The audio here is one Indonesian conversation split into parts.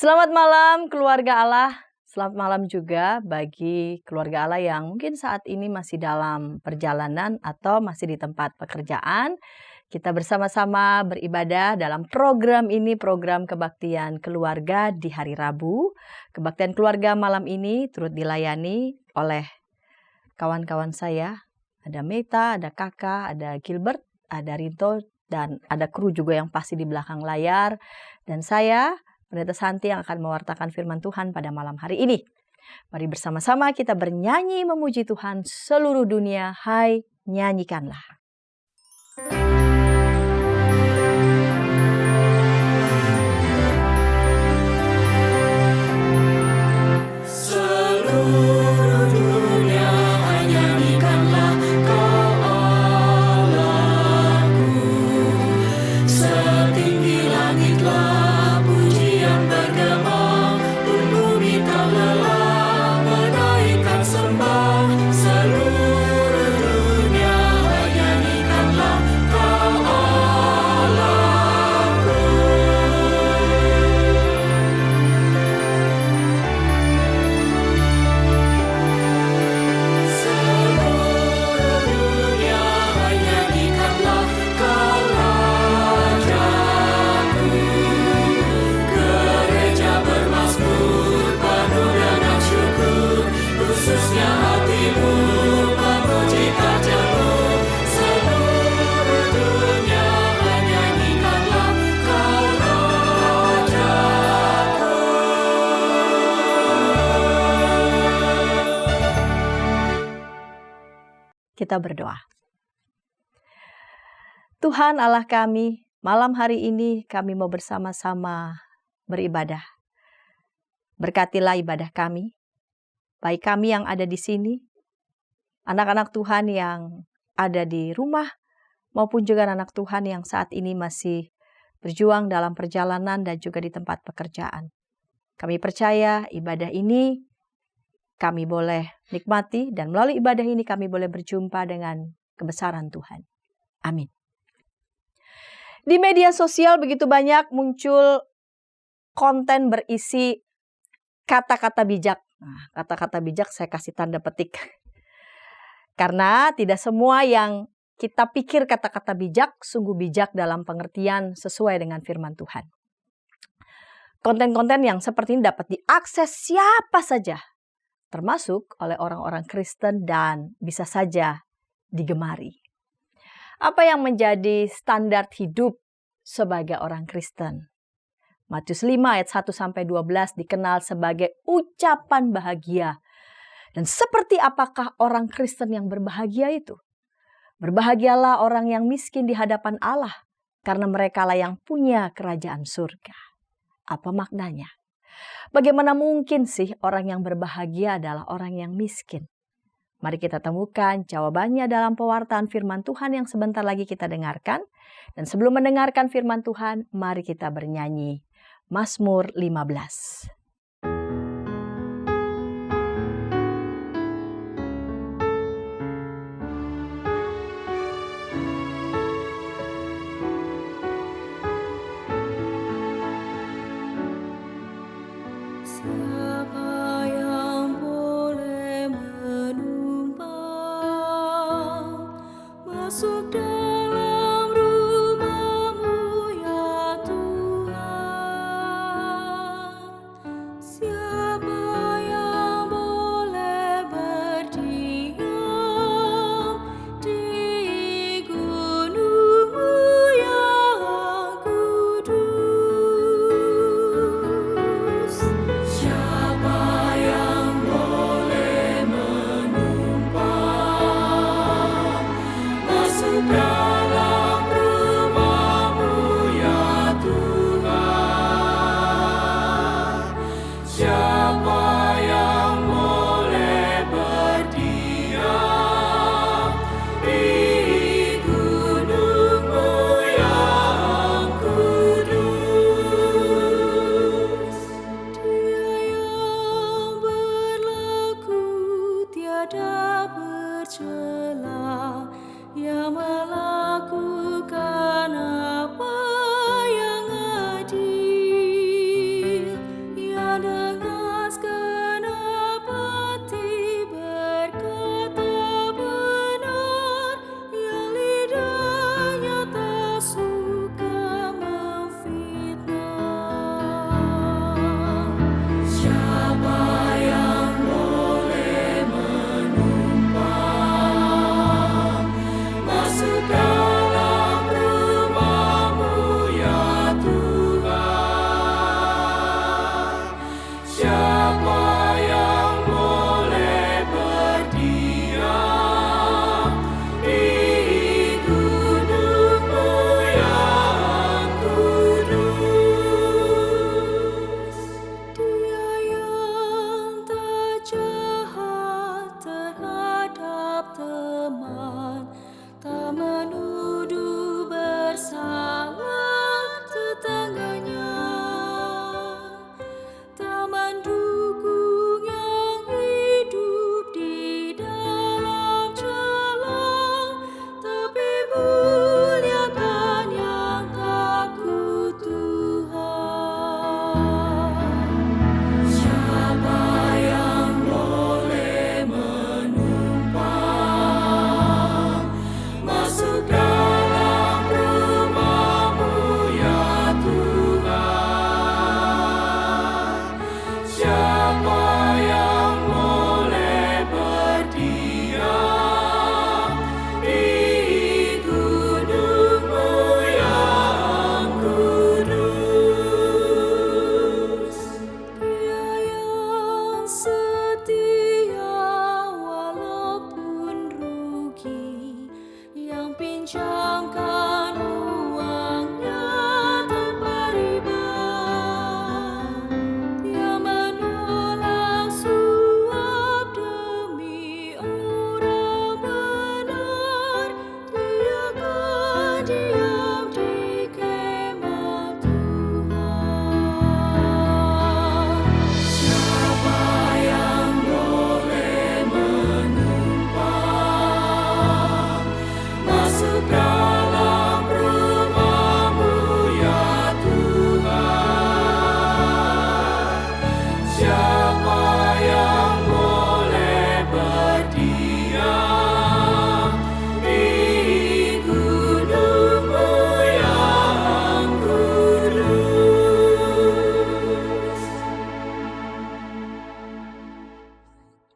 Selamat malam keluarga Allah. Selamat malam juga bagi keluarga Allah yang mungkin saat ini masih dalam perjalanan atau masih di tempat pekerjaan. Kita bersama-sama beribadah dalam program ini, program kebaktian keluarga di hari Rabu. Kebaktian keluarga malam ini turut dilayani oleh kawan-kawan saya. Ada Meta, ada Kakak, ada Gilbert, ada Rinto, dan ada kru juga yang pasti di belakang layar. Dan saya, Pendeta Santi, yang akan mewartakan firman Tuhan pada malam hari ini. Mari bersama-sama kita bernyanyi memuji Tuhan seluruh dunia. Hai, nyanyikanlah. Kita berdoa. Tuhan Allah kami, malam hari ini kami mau bersama-sama beribadah. Berkatilah ibadah kami, baik kami yang ada di sini, anak-anak Tuhan yang ada di rumah, maupun juga anak Tuhan yang saat ini masih berjuang dalam perjalanan dan juga di tempat pekerjaan. Kami percaya ibadah ini kami boleh nikmati, dan melalui ibadah ini kami boleh berjumpa dengan kebesaran Tuhan. Amin. Di media sosial begitu banyak muncul konten berisi kata-kata bijak. Nah, kata-kata bijak saya kasih tanda petik. Karena tidak semua yang kita pikir kata-kata bijak, sungguh bijak dalam pengertian sesuai dengan firman Tuhan. Konten-konten yang seperti ini dapat diakses siapa saja, termasuk oleh orang-orang Kristen, dan bisa saja digemari. Apa yang menjadi standar hidup sebagai orang Kristen? Matius 5 ayat 1-12 dikenal sebagai ucapan bahagia. Dan seperti apakah orang Kristen yang berbahagia itu? Berbahagialah orang yang miskin di hadapan Allah, karena merekalah yang punya kerajaan surga. Apa maknanya? Bagaimana mungkin sih orang yang berbahagia adalah orang yang miskin? Mari kita temukan jawabannya dalam pewartaan firman Tuhan yang sebentar lagi kita dengarkan. Dan sebelum mendengarkan firman Tuhan, mari kita bernyanyi Mazmur 15.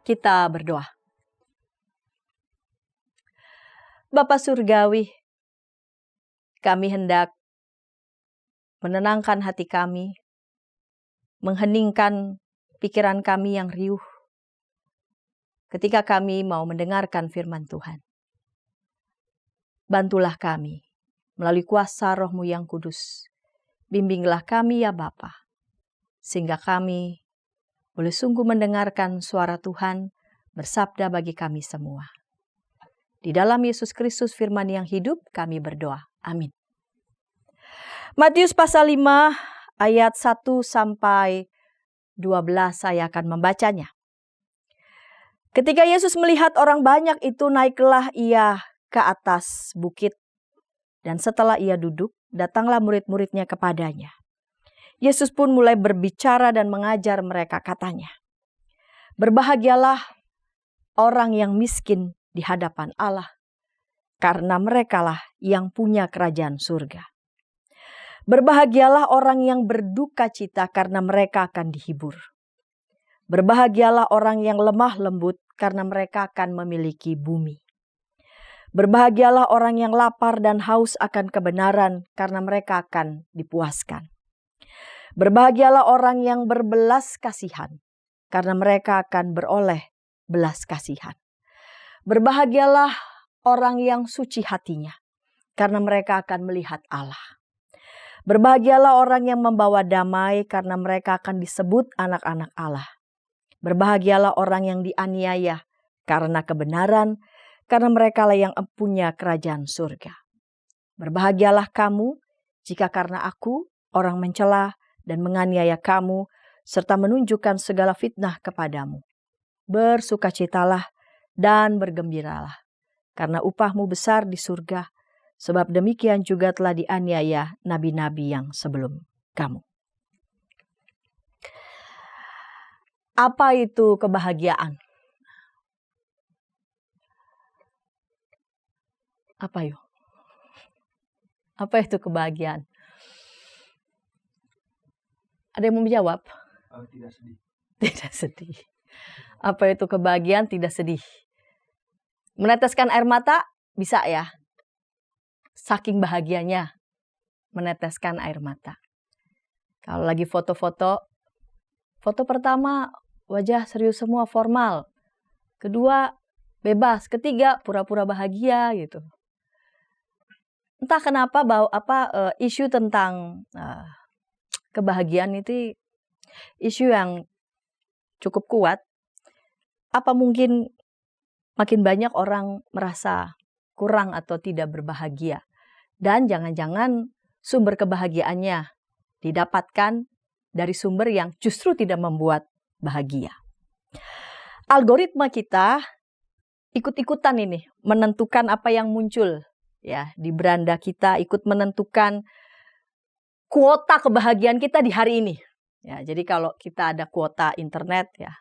Kita berdoa. Bapa Surgawi, kami hendak menenangkan hati kami, mengheningkan pikiran kami yang riuh ketika kami mau mendengarkan firman Tuhan. Bantulah kami melalui kuasa Roh-Mu yang kudus. Bimbinglah kami ya Bapa, sehingga kami boleh sungguh mendengarkan suara Tuhan bersabda bagi kami semua. Di dalam Yesus Kristus firman yang hidup kami berdoa. Amin. Matius pasal 5 ayat 1 sampai 12 saya akan membacanya. Ketika Yesus melihat orang banyak itu, naiklah ia ke atas bukit. Dan setelah ia duduk, datanglah murid-muridnya kepadanya. Yesus pun mulai berbicara dan mengajar mereka, katanya, "Berbahagialah orang yang miskin di hadapan Allah, karena merekalah yang punya kerajaan surga. Berbahagialah orang yang berduka cita, karena mereka akan dihibur. Berbahagialah orang yang lemah lembut, karena mereka akan memiliki bumi. Berbahagialah orang yang lapar dan haus akan kebenaran, karena mereka akan dipuaskan. Berbahagialah orang yang berbelas kasihan, karena mereka akan beroleh belas kasihan. Berbahagialah orang yang suci hatinya, karena mereka akan melihat Allah. Berbahagialah orang yang membawa damai, karena mereka akan disebut anak-anak Allah. Berbahagialah orang yang dianiaya karena kebenaran, karena merekalah yang punya kerajaan surga. Berbahagialah kamu jika karena aku orang mencela dan menganiaya kamu, serta menunjukkan segala fitnah kepadamu. Bersukacitalah dan bergembiralah, karena upahmu besar di surga, sebab demikian juga telah dianiaya nabi-nabi yang sebelum kamu." Apa itu kebahagiaan? Apa yuk? Apa itu kebahagiaan? Ada yang mau menjawab? Tidak sedih. Tidak sedih. Apa itu kebahagiaan? Tidak sedih. Meneteskan air mata bisa ya? Saking bahagianya meneteskan air mata. Kalau lagi foto-foto, foto pertama wajah serius semua, formal. Kedua bebas, ketiga pura-pura bahagia gitu. Entah kenapa isu tentang kebahagiaan itu isu yang cukup kuat. Apa mungkin makin banyak orang merasa kurang atau tidak berbahagia. Dan jangan-jangan sumber kebahagiaannya didapatkan dari sumber yang justru tidak membuat bahagia. Algoritma kita ikut-ikutan ini menentukan apa yang muncul ya di beranda kita, ikut menentukan kuota kebahagiaan kita di hari ini. Ya, jadi kalau kita ada kuota internet ya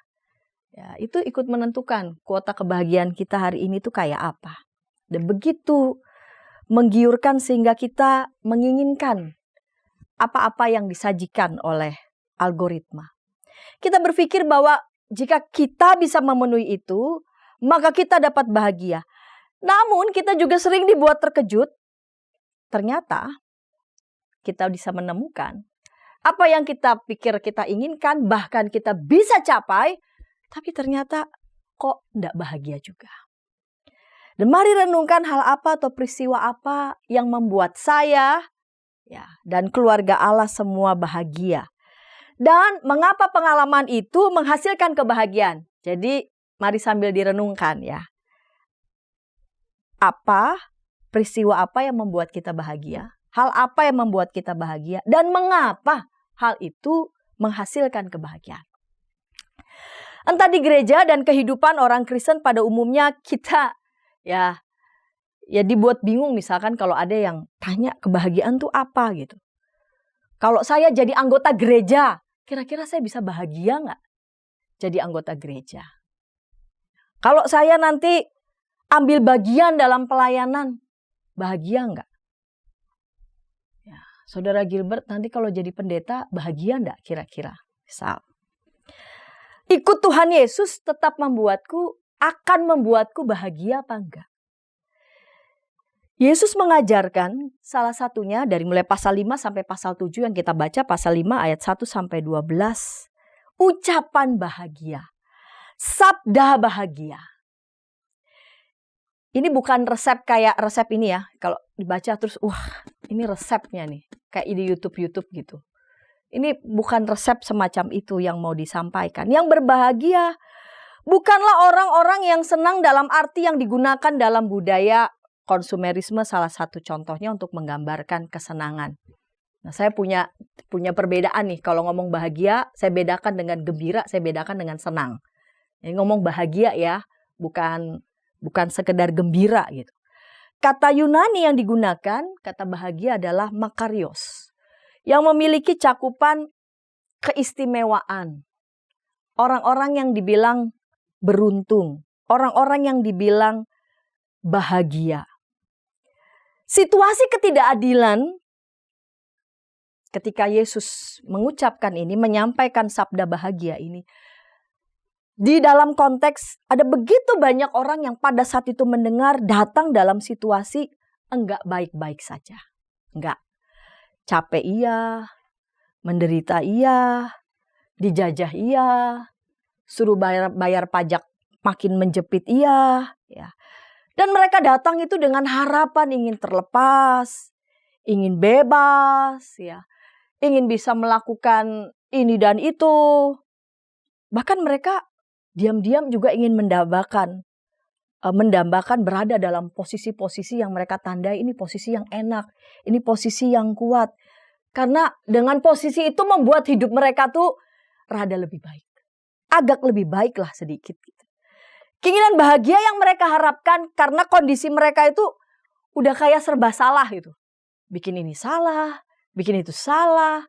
itu ikut menentukan kuota kebahagiaan kita hari ini tuh kayak apa. Dan begitu menggiurkan sehingga kita menginginkan apa-apa yang disajikan oleh algoritma. Kita berpikir bahwa jika kita bisa memenuhi itu, maka kita dapat bahagia. Namun kita juga sering dibuat terkejut. Ternyata kita bisa menemukan apa yang kita pikir kita inginkan, bahkan kita bisa capai, tapi ternyata kok tidak bahagia juga. Dan mari renungkan hal apa atau peristiwa apa yang membuat saya dan keluarga Allah semua bahagia. Dan mengapa pengalaman itu menghasilkan kebahagiaan. Jadi mari sambil direnungkan ya. Apa, peristiwa apa yang membuat kita bahagia? Hal apa yang membuat kita bahagia? Dan mengapa hal itu menghasilkan kebahagiaan? Entah di gereja dan kehidupan orang Kristen pada umumnya kita ya dibuat bingung misalkan kalau ada yang tanya kebahagiaan tuh apa gitu. Kalau saya jadi anggota gereja, kira-kira saya bisa bahagia nggak jadi anggota gereja? Kalau saya nanti ambil bagian dalam pelayanan, bahagia nggak? Ya, Saudara Gilbert nanti kalau jadi pendeta, bahagia nggak kira-kira? Misal. Ikut Tuhan Yesus tetap akan membuatku bahagia apa enggak? Yesus mengajarkan salah satunya dari mulai pasal 5 sampai pasal 7 yang kita baca, pasal 5 ayat 1 sampai 12. Ucapan bahagia. Sabda bahagia. Ini bukan resep kayak resep ini ya. Kalau dibaca terus, ini resepnya nih. Kayak di YouTube gitu. Ini bukan resep semacam itu yang mau disampaikan. Yang berbahagia bukanlah orang-orang yang senang dalam arti yang digunakan dalam budaya konsumerisme, salah satu contohnya untuk menggambarkan kesenangan. Nah, saya punya perbedaan nih. Kalau ngomong bahagia, saya bedakan dengan gembira, saya bedakan dengan senang. Ini ngomong bahagia ya, bukan sekedar gembira gitu. Kata Yunani yang digunakan, kata bahagia adalah makarios, yang memiliki cakupan keistimewaan. Orang-orang yang dibilang beruntung, orang-orang yang dibilang bahagia. Situasi ketidakadilan ketika Yesus mengucapkan ini, menyampaikan sabda bahagia ini, di dalam konteks ada begitu banyak orang yang pada saat itu mendengar datang dalam situasi enggak baik-baik saja. Enggak. Capek iya, menderita iya, dijajah iya, suruh bayar pajak makin menjepit iya, ya. Dan mereka datang itu dengan harapan ingin terlepas, ingin bebas, ya. Ingin bisa melakukan ini dan itu. Bahkan mereka diam-diam juga ingin mendambakan berada dalam posisi-posisi yang mereka tandai ini posisi yang enak, ini posisi yang kuat. Karena dengan posisi itu membuat hidup mereka tuh rada lebih baik. Agak lebih baik lah sedikit. Gitu. Keinginan bahagia yang mereka harapkan karena kondisi mereka itu udah kayak serba salah gitu. Bikin ini salah, bikin itu salah,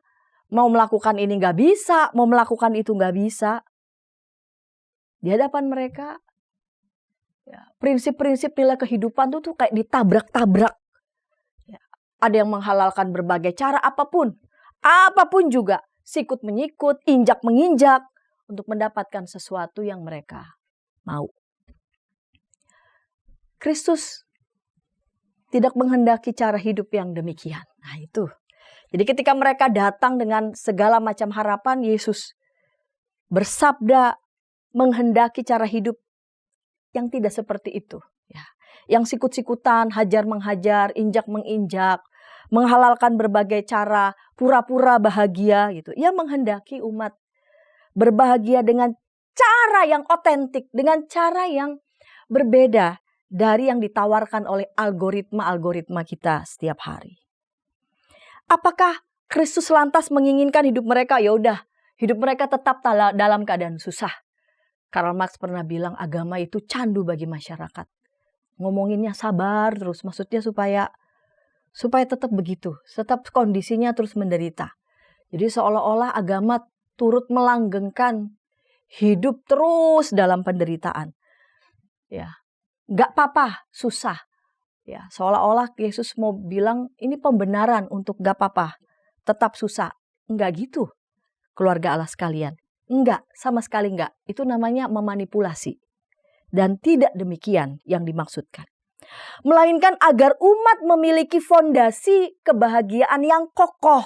mau melakukan ini gak bisa, mau melakukan itu gak bisa. Di hadapan mereka, prinsip-prinsip nilai kehidupan tuh kayak ditabrak-tabrak. Ada yang menghalalkan berbagai cara apapun juga, sikut menyikut, injak menginjak untuk mendapatkan sesuatu yang mereka mau. Kristus tidak menghendaki cara hidup yang demikian. Nah itu. Jadi ketika mereka datang dengan segala macam harapan, Yesus bersabda menghendaki cara hidup yang tidak seperti itu. Yang sikut-sikutan, hajar-menghajar, injak-menginjak, menghalalkan berbagai cara, pura-pura bahagia gitu. Ia menghendaki umat berbahagia dengan cara yang otentik, dengan cara yang berbeda dari yang ditawarkan oleh algoritma kita setiap hari. Apakah Kristus lantas menginginkan hidup mereka? Ya udah, hidup mereka tetap dalam keadaan susah. Karl Marx pernah bilang agama itu candu bagi masyarakat. Ngomonginnya sabar terus, maksudnya supaya tetap begitu, tetap kondisinya terus menderita. Jadi seolah-olah agama turut melanggengkan hidup terus dalam penderitaan. Ya, nggak apa-apa, susah. Ya, seolah-olah Yesus mau bilang ini pembenaran untuk nggak apa-apa, tetap susah. Enggak gitu, keluarga Allah sekalian. Enggak, sama sekali enggak. Itu namanya memanipulasi. Dan tidak demikian yang dimaksudkan. Melainkan agar umat memiliki fondasi kebahagiaan yang kokoh.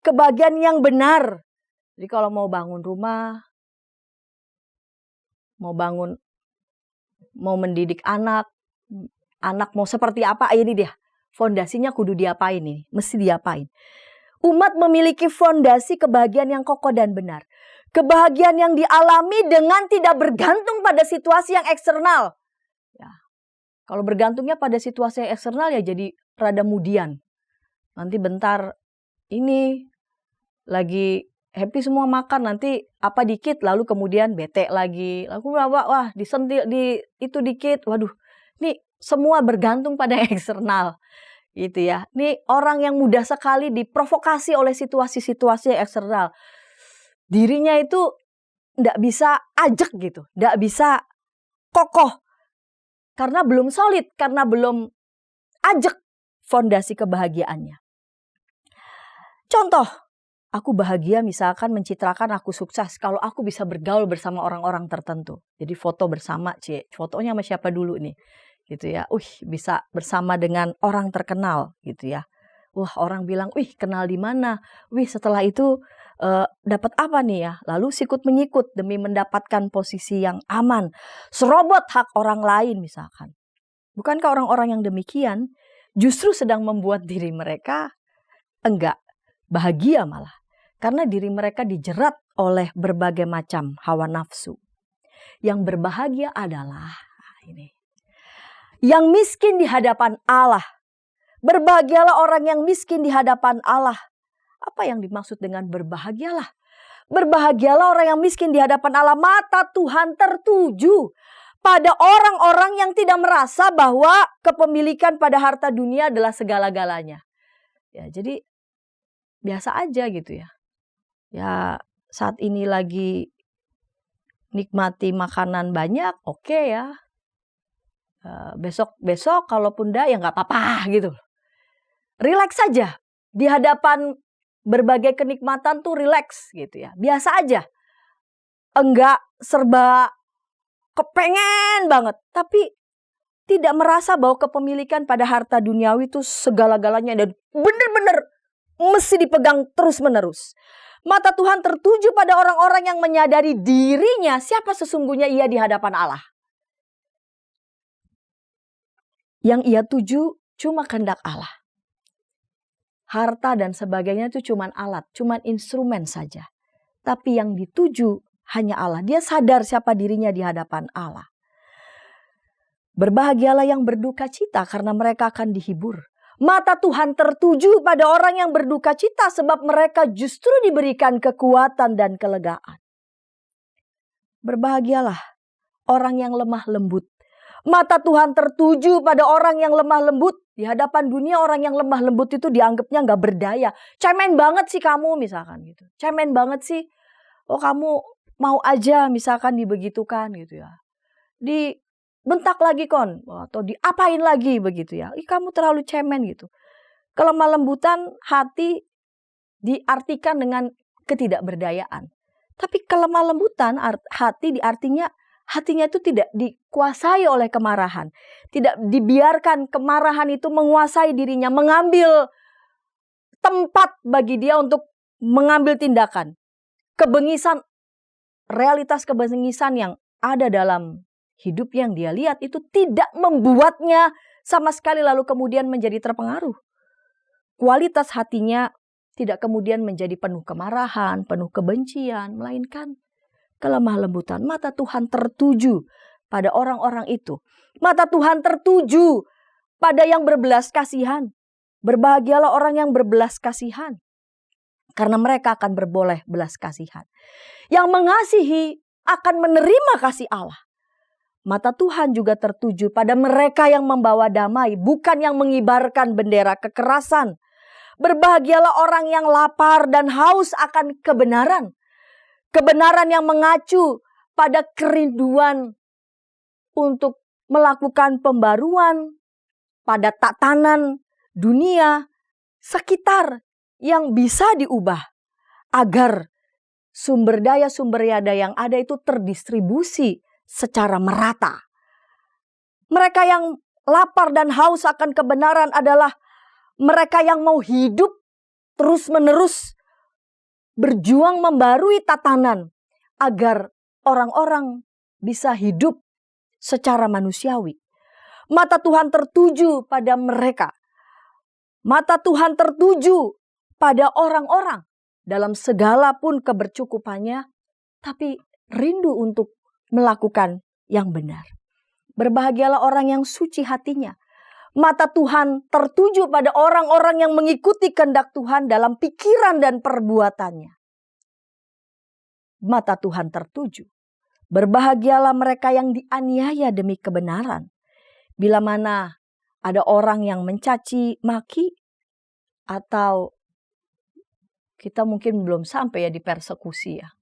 Kebahagiaan yang benar. Jadi kalau mau bangun rumah, mau mendidik anak mau seperti apa, ini dia. Fondasinya kudu diapain ini, mesti diapain. Umat memiliki fondasi kebahagiaan yang kokoh dan benar. Kebahagiaan yang dialami dengan tidak bergantung pada situasi yang eksternal. Ya. Kalau bergantungnya pada situasi yang eksternal ya jadi rada mudian. Nanti bentar ini lagi happy semua makan, nanti apa dikit lalu kemudian bete lagi. Lalu wah disentil itu dikit. Waduh, ini semua bergantung pada eksternal. Gitu ya. Ini orang yang mudah sekali diprovokasi oleh situasi-situasi eksternal. Dirinya itu tidak bisa ajak gitu, tidak bisa kokoh. Karena belum solid, karena belum ajak fondasi kebahagiaannya. Contoh, aku bahagia misalkan mencitrakan aku sukses kalau aku bisa bergaul bersama orang-orang tertentu. Jadi foto bersama, fotonya sama siapa dulu nih. Gitu ya. Bisa bersama dengan orang terkenal gitu ya. Wah, orang bilang, kenal di mana? Setelah itu dapat apa nih ya? Lalu sikut menyikut demi mendapatkan posisi yang aman. Serobot hak orang lain misalkan. Bukankah orang-orang yang demikian justru sedang membuat diri mereka enggak bahagia malah. Karena diri mereka dijerat oleh berbagai macam hawa nafsu. Yang berbahagia adalah ini. Yang miskin di hadapan Allah. Berbahagialah orang yang miskin di hadapan Allah. Apa yang dimaksud dengan berbahagialah? Berbahagialah orang yang miskin di hadapan Allah. Mata Tuhan tertuju pada orang-orang yang tidak merasa bahwa kepemilikan pada harta dunia adalah segala-galanya. Ya, jadi biasa aja gitu ya. Ya, saat ini lagi nikmati makanan banyak, oke ya. Besok kalaupun enggak ya nggak apa-apa gitu. Relax saja. Di hadapan berbagai kenikmatan tuh relax gitu ya. Biasa aja. Enggak serba kepengen banget. Tapi tidak merasa bahwa kepemilikan pada harta duniawi itu segala-galanya. Dan benar-benar mesti dipegang terus-menerus. Mata Tuhan tertuju pada orang-orang yang menyadari dirinya siapa sesungguhnya ia di hadapan Allah. Yang ia tuju cuma kehendak Allah. Harta dan sebagainya itu cuma alat, cuma instrumen saja. Tapi yang dituju hanya Allah. Dia sadar siapa dirinya di hadapan Allah. Berbahagialah yang berduka cita karena mereka akan dihibur. Mata Tuhan tertuju pada orang yang berduka cita sebab mereka justru diberikan kekuatan dan kelegaan. Berbahagialah orang yang lemah lembut. Mata Tuhan tertuju pada orang yang lemah lembut. Di hadapan dunia orang yang lemah lembut itu dianggapnya gak berdaya. Cemen banget sih kamu misalkan gitu. Cemen banget sih. Oh kamu mau aja misalkan dibegitukan gitu ya. Dibentak lagi kon, atau diapain lagi begitu ya. Kamu terlalu cemen gitu. Kelemah lembutan hati diartikan dengan ketidakberdayaan. Tapi kelemah lembutan hati artinya hatinya itu tidak dikuasai oleh kemarahan. Tidak dibiarkan kemarahan itu menguasai dirinya, mengambil tempat bagi dia untuk mengambil tindakan. Kebengisan, realitas kebengisan yang ada dalam hidup yang dia lihat itu tidak membuatnya sama sekali lalu kemudian menjadi terpengaruh. Kualitas hatinya tidak kemudian menjadi penuh kemarahan, penuh kebencian, melainkan kelemah lembutan. Mata Tuhan tertuju pada orang-orang itu. Mata Tuhan tertuju pada yang berbelas kasihan. Berbahagialah orang yang berbelas kasihan, karena mereka akan berboleh belas kasihan. Yang mengasihi akan menerima kasih Allah. Mata Tuhan juga tertuju pada mereka yang membawa damai, bukan yang mengibarkan bendera kekerasan. Berbahagialah orang yang lapar dan haus akan kebenaran. Kebenaran yang mengacu pada kerinduan untuk melakukan pembaruan pada tatanan dunia sekitar yang bisa diubah agar sumber daya yang ada itu terdistribusi secara merata. Mereka yang lapar dan haus akan kebenaran adalah mereka yang mau hidup terus-menerus berjuang membarui tatanan agar orang-orang bisa hidup secara manusiawi. Mata Tuhan tertuju pada mereka. Mata Tuhan tertuju pada orang-orang dalam segala pun kebercukupannya, tapi rindu untuk melakukan yang benar. Berbahagialah orang yang suci hatinya. Mata Tuhan tertuju pada orang-orang yang mengikuti kehendak Tuhan dalam pikiran dan perbuatannya. Mata Tuhan tertuju. Berbahagialah mereka yang dianiaya demi kebenaran. Bila mana ada orang yang mencaci maki, atau kita mungkin belum sampai ya di persekusi ya.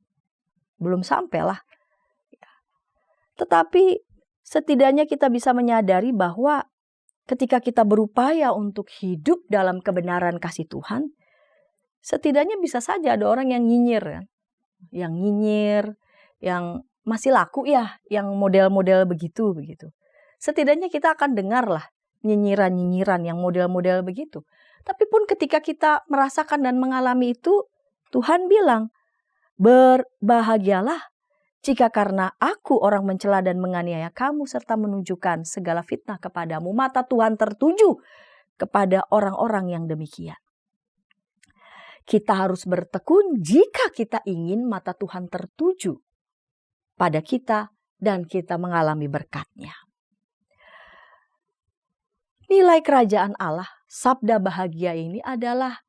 Belum sampai lah. Tetapi setidaknya kita bisa menyadari bahwa ketika kita berupaya untuk hidup dalam kebenaran kasih Tuhan, setidaknya bisa saja ada orang yang nyinyir. Ya. Yang nyinyir, yang masih laku ya, yang model-model begitu. Setidaknya kita akan dengarlah nyinyiran-nyinyiran yang model-model begitu. Tapi pun ketika kita merasakan dan mengalami itu, Tuhan bilang, berbahagialah jika karena aku orang mencela dan menganiaya kamu serta menunjukkan segala fitnah kepadamu. Mata Tuhan tertuju kepada orang-orang yang demikian. Kita harus bertekun jika kita ingin mata Tuhan tertuju pada kita dan kita mengalami berkat-Nya. Nilai kerajaan Allah, sabda bahagia ini adalah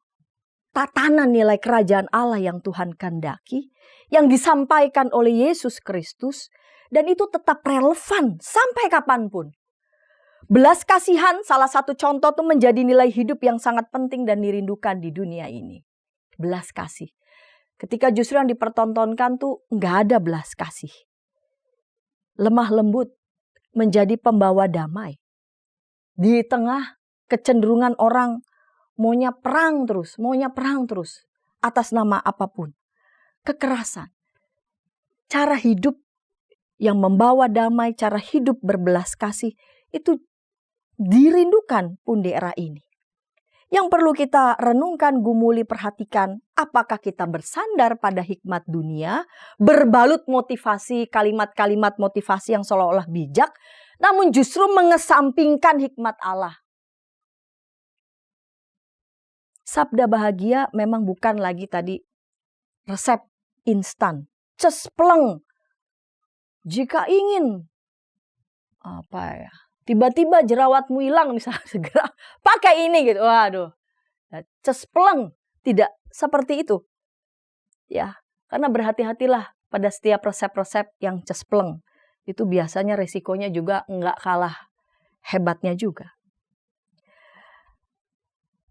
tatanan nilai kerajaan Allah yang Tuhan kehendaki, yang disampaikan oleh Yesus Kristus, dan itu tetap relevan sampai kapanpun. Belas kasihan salah satu contoh itu menjadi nilai hidup yang sangat penting dan dirindukan di dunia ini. Belas kasih. Ketika justru yang dipertontonkan tuh nggak ada belas kasih. Lemah lembut menjadi pembawa damai. Di tengah kecenderungan orang maunya perang terus atas nama apapun. Kekerasan. Cara hidup yang membawa damai, cara hidup berbelas kasih itu dirindukan pun di era ini. Yang perlu kita renungkan, gumuli, perhatikan, apakah kita bersandar pada hikmat dunia, berbalut motivasi, kalimat-kalimat motivasi yang seolah-olah bijak, namun justru mengesampingkan hikmat Allah. Sabda bahagia memang bukan lagi tadi resep instan, cespleng. Jika ingin tiba-tiba jerawatmu hilang misalnya, segera pakai ini gitu. Waduh. Cespleng, tidak seperti itu. Ya, karena berhati-hatilah pada setiap resep-resep yang cespleng. Itu biasanya resikonya juga enggak kalah hebatnya juga.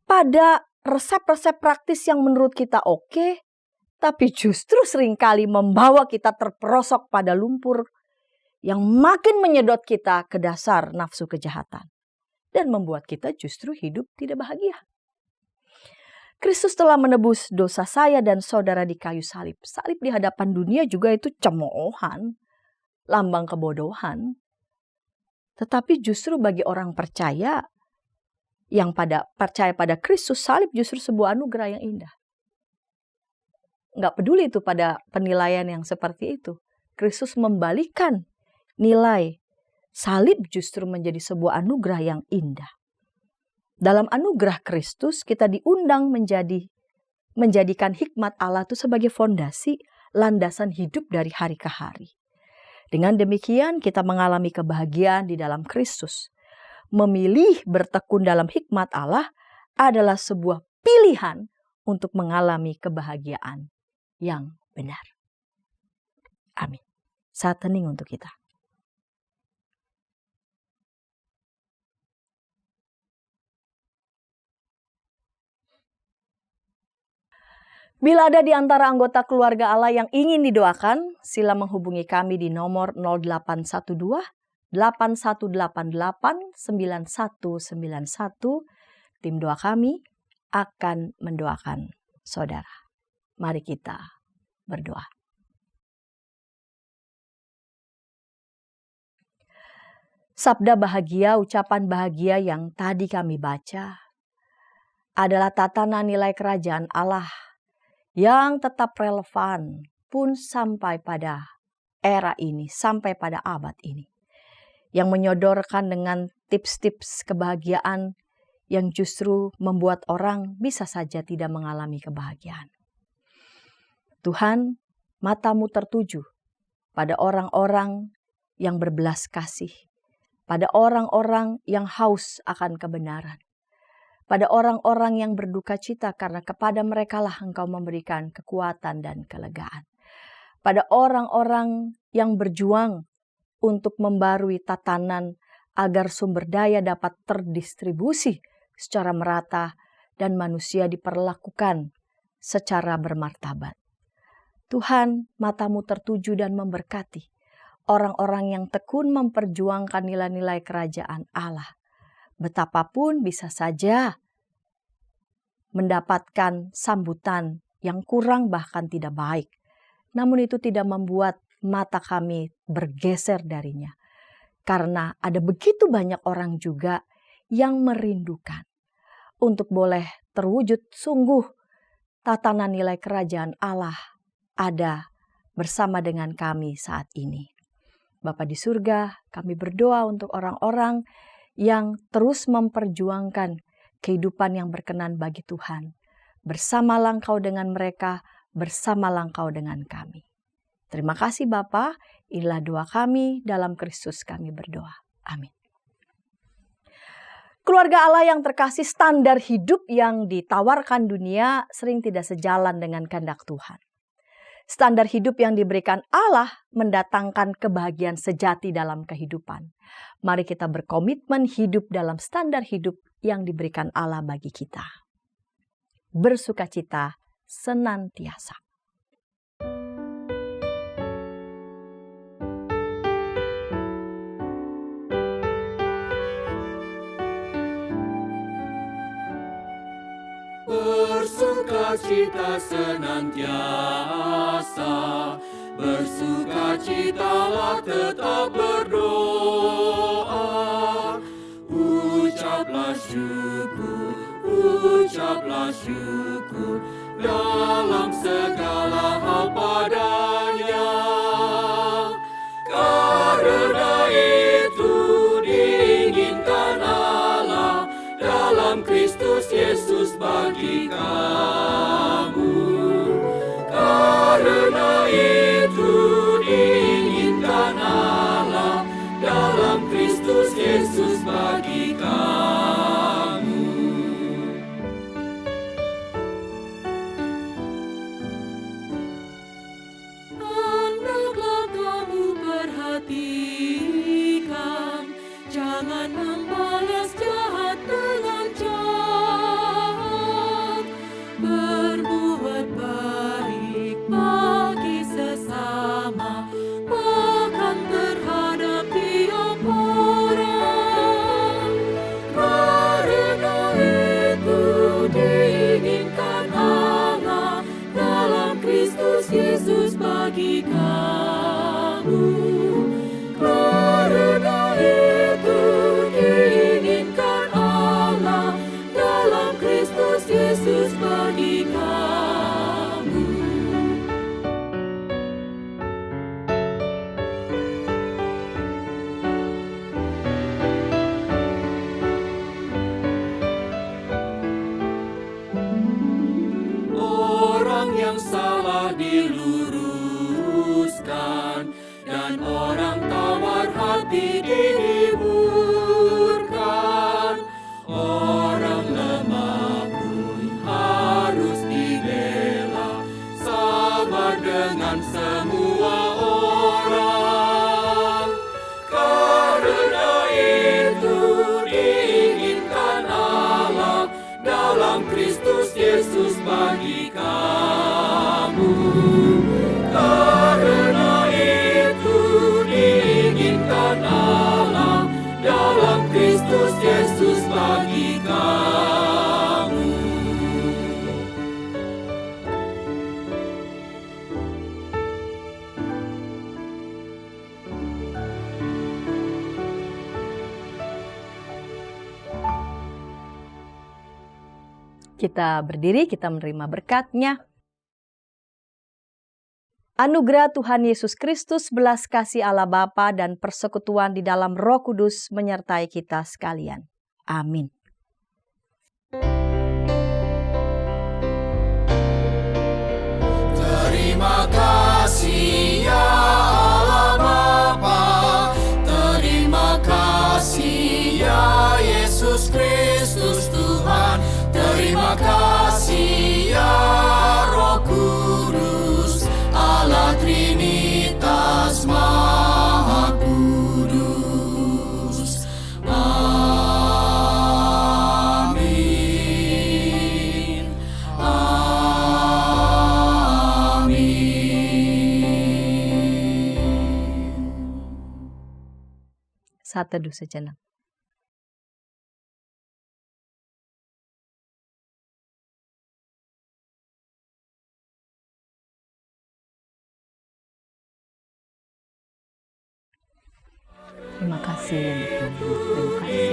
Pada resep-resep praktis yang menurut kita oke, tapi justru seringkali membawa kita terperosok pada lumpur yang makin menyedot kita ke dasar nafsu kejahatan dan membuat kita justru hidup tidak bahagia. Kristus telah menebus dosa saya dan saudara di kayu salib. Salib di hadapan dunia juga itu cemoohan, lambang kebodohan. Tetapi justru bagi orang percaya yang percaya pada Kristus, salib justru sebuah anugerah yang indah. Nggak peduli itu pada penilaian yang seperti itu. Kristus membalikan nilai salib justru menjadi sebuah anugerah yang indah. Dalam anugerah Kristus kita diundang menjadikan hikmat Allah itu sebagai fondasi landasan hidup dari hari ke hari. Dengan demikian kita mengalami kebahagiaan di dalam Kristus. Memilih bertekun dalam hikmat Allah adalah sebuah pilihan untuk mengalami kebahagiaan yang benar. Amin. Saat hening untuk kita. Bila ada di antara anggota keluarga Allah yang ingin didoakan, sila menghubungi kami di nomor 0812 8188 9191. Tim doa kami akan mendoakan saudara. Mari kita berdoa. Sabda bahagia, ucapan bahagia yang tadi kami baca adalah tatanan nilai kerajaan Allah yang tetap relevan pun sampai pada era ini, sampai pada abad ini. Yang menyodorkan dengan tips-tips kebahagiaan yang justru membuat orang bisa saja tidak mengalami kebahagiaan. Tuhan, matamu tertuju pada orang-orang yang berbelas kasih, pada orang-orang yang haus akan kebenaran, pada orang-orang yang berduka cita karena kepada merekalah Engkau memberikan kekuatan dan kelegaan. Pada orang-orang yang berjuang untuk membarui tatanan agar sumber daya dapat terdistribusi secara merata dan manusia diperlakukan secara bermartabat. Tuhan, matamu tertuju dan memberkati orang-orang yang tekun memperjuangkan nilai-nilai kerajaan Allah. Betapapun bisa saja mendapatkan sambutan yang kurang bahkan tidak baik. Namun itu tidak membuat mata kami bergeser darinya. Karena ada begitu banyak orang juga yang merindukan untuk boleh terwujud sungguh tatanan nilai kerajaan Allah ada bersama dengan kami saat ini. Bapa di surga, kami berdoa untuk orang-orang yang terus memperjuangkan kehidupan yang berkenan bagi Tuhan. Bersamalah Engkau dengan mereka, bersamalah Engkau dengan kami. Terima kasih Bapa, inilah doa kami, dalam Kristus kami berdoa. Amin. Keluarga Allah yang terkasih, standar hidup yang ditawarkan dunia sering tidak sejalan dengan kehendak Tuhan. Standar hidup yang diberikan Allah mendatangkan kebahagiaan sejati dalam kehidupan. Mari kita berkomitmen hidup dalam standar hidup yang diberikan Allah bagi kita. Bersukacita senantiasa. Bersukacita senantiasa, bersukacitalah tetap berdoa. Ucaplah syukur dalam segala hal padanya. Karena itu diinginkan Allah dalam Kristus Yesus bagi kamu. Karena itu diinginkan Allah dalam Kristus Yesus bagi kamu. Hendaklah kamu perhatikan, jangan membalas jahat dengan jahat. Berbuat baik orang tawar hati dihiburkan, orang lemah pun harus dibela, sabar dengan semua orang. Karena itu diinginkan Allah dalam Kristus Yesus bagi kamu. Karena itu diinginkan Allah dalam Kristus Yesus bagi kamu. Kita berdiri, kita menerima berkat-Nya. Anugerah Tuhan Yesus Kristus, belas kasih Allah Bapa dan persekutuan di dalam Roh Kudus menyertai kita sekalian. Amin. Terima kasih ya Allah Bapa, terima kasih ya Yesus Kristus Tuhan, terima kasih ya Roh Kudus, Allah Trinitas Maha Kudus. Amin. Saat teduh sejenak. Terima kasih ya Tuhan. Terima kasih.